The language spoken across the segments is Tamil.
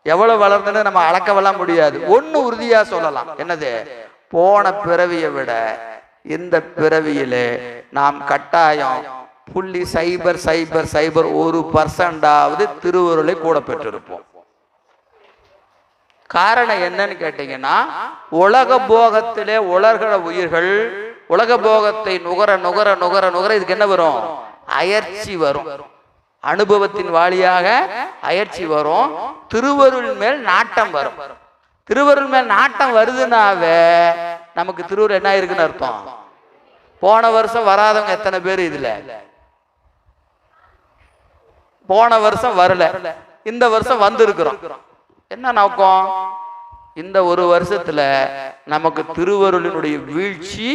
எவ்வளவு வளர்ந்துன்னு நம்ம அளக்கவெல்லாம் முடியாது. ஒண்ணு உறுதியா சொல்லலாம், என்னது? போன பிறவியை விட இந்த பிறவியிலே நாம் கட்டாயம் 0.0001% திருவருளை கூட பெற்றிருப்போம். காரணம் என்னன்னு கேட்டீங்கன்னா, உலக போகத்திலே உலர்கிற உயிர்கள் உலக போகத்தை நுகர நுகர நுகர நுகர இதுக்கு என்ன வரும்? அயற்சி வரும். அனுபவத்தின் வாளியாக அயற்சி வரும். திருவருள் மேல் நாட்டம் வரும். திருவருள் மேல் நாட்டம் வருதுனாவே நமக்கு திருவருள் என்ன இருக்குன்னு அர்த்தம். போன வருஷம் வராதவங்க எத்தனை பேர் இதுல? போன வருஷம் வரல, இந்த வருஷம் வந்திருக்கிறோம். என்ன நோக்கம்? இந்த ஒரு வருஷத்துல நமக்கு திருவருளினுடைய வீழ்ச்சி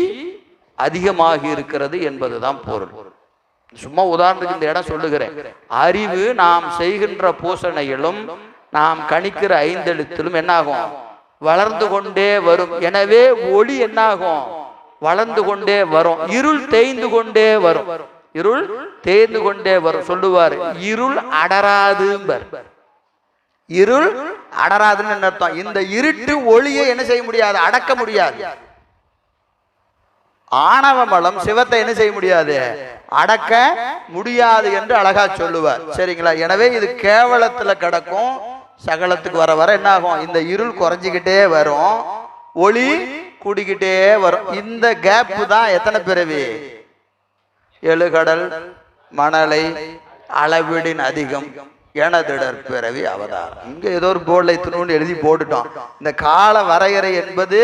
அதிகமாகி இருக்கிறது என்பதுதான் பொருள். சும்மா உதாரணத்துக்கு இந்த இடம் சொல்லுகிறேன். அறிவு நாம் செய்கின்ற பூசணையிலும் நாம் கணிக்கிற ஐந்தெழுத்திலும் என்னாகும்? வளர்ந்து கொண்டே வரும். எனவே ஒளி என்னாகும்? வளர்ந்து கொண்டே வரும். இருள் தேய்ந்து கொண்டே வரும். இருள் தேய்ந்து கொண்டே வரும். சொல்லுவார், இருள் அடராது. இருள் அடராதுன்னு அர்த்தம். இந்த இருட்டு ஒளியை என்ன செய்ய முடியாது? அடக்க முடியாது. ஆணவ மலம் சிவத்தை என்ன செய்ய முடியாது? அடக்க முடியாது என்று அழகா சொல்லுவார். சரிங்களா? எனவே இது கேவலத்துல கிடக்கும். சகலத்துக்கு வர வர என்ன ஆகும்? இந்த இருள் குறைஞ்சிக்கிட்டே வரும், ஒளி கூடிக்கிட்டே வரும். இந்த கேப் தான் எத்தனை பிறவி? எழுகடல் மணலை அளவிடின் அதிகம் எனதிடர் பிறவி அவதாரம். இங்க ஏதோ ஒரு போர்டில் இத்தனோன்னு எழுதி போட்டுட்டோம். இந்த கால வரையறை என்பது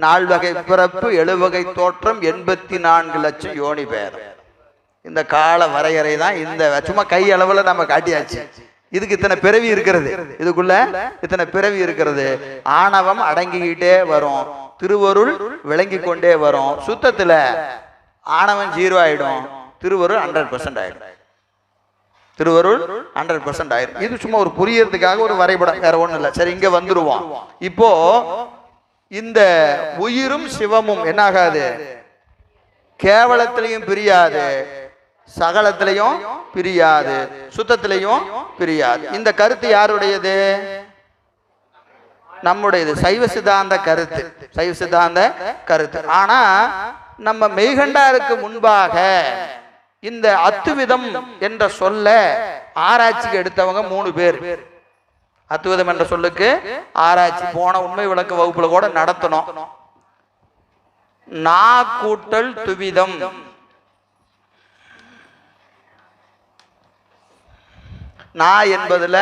4 வகை பிறப்பு, 7 வகை தோற்றம், 84 லட்சம் யோனி பேதம். இந்த கால வரையறை தான். இந்த சும்மா கை அளவுல நம்ம காட்டியாச்சு. இதுக்கு இத்தனை பிறவி இருக்கிறது, இதுக்குள்ள இத்தனை பிறவி இருக்கிறது. ஆணவம் அடங்கிக்கிட்டே வரும், திருவருள் விளங்கி கொண்டே வரும். சுத்தத்துல ஆணவம் 0 ஆயிடும், திருவருள் 100% ஆயிடும். திருவருள் 100% ஆயிடும். இது சும்மா ஒரு புரியறதுக்காக ஒரு வரைபடம், வேற ஒண்ணும் இல்லை. சரி, இங்க வந்துருவோம். இப்போ இந்த உயிரும் சிவமும் என்னாகாது? கேவலத்திலையும் பிரியாது, சகலத்திலையும் பிரியாது, சுத்தத்திலையும் பிரியாது. இந்த கருத்து யாருடையது? நம்முடையது. சைவ சித்தாந்த கருத்து. சைவ சித்தாந்த கருத்து. ஆனா நம்ம மெய்கண்டாருக்கு முன்பாக இந்த அத்துவிதம் என்ற சொல்ல ஆராய்ச்சிக்கு எடுத்தவங்க 3 பேர். அத்துவிதம் என்ற சொல்லுக்கு ஆராய்ச்சி போன உண்மை விளக்க வகுப்புல கூட நடத்தணும். நா கூட்டல் துவிதம், நா என்பதுல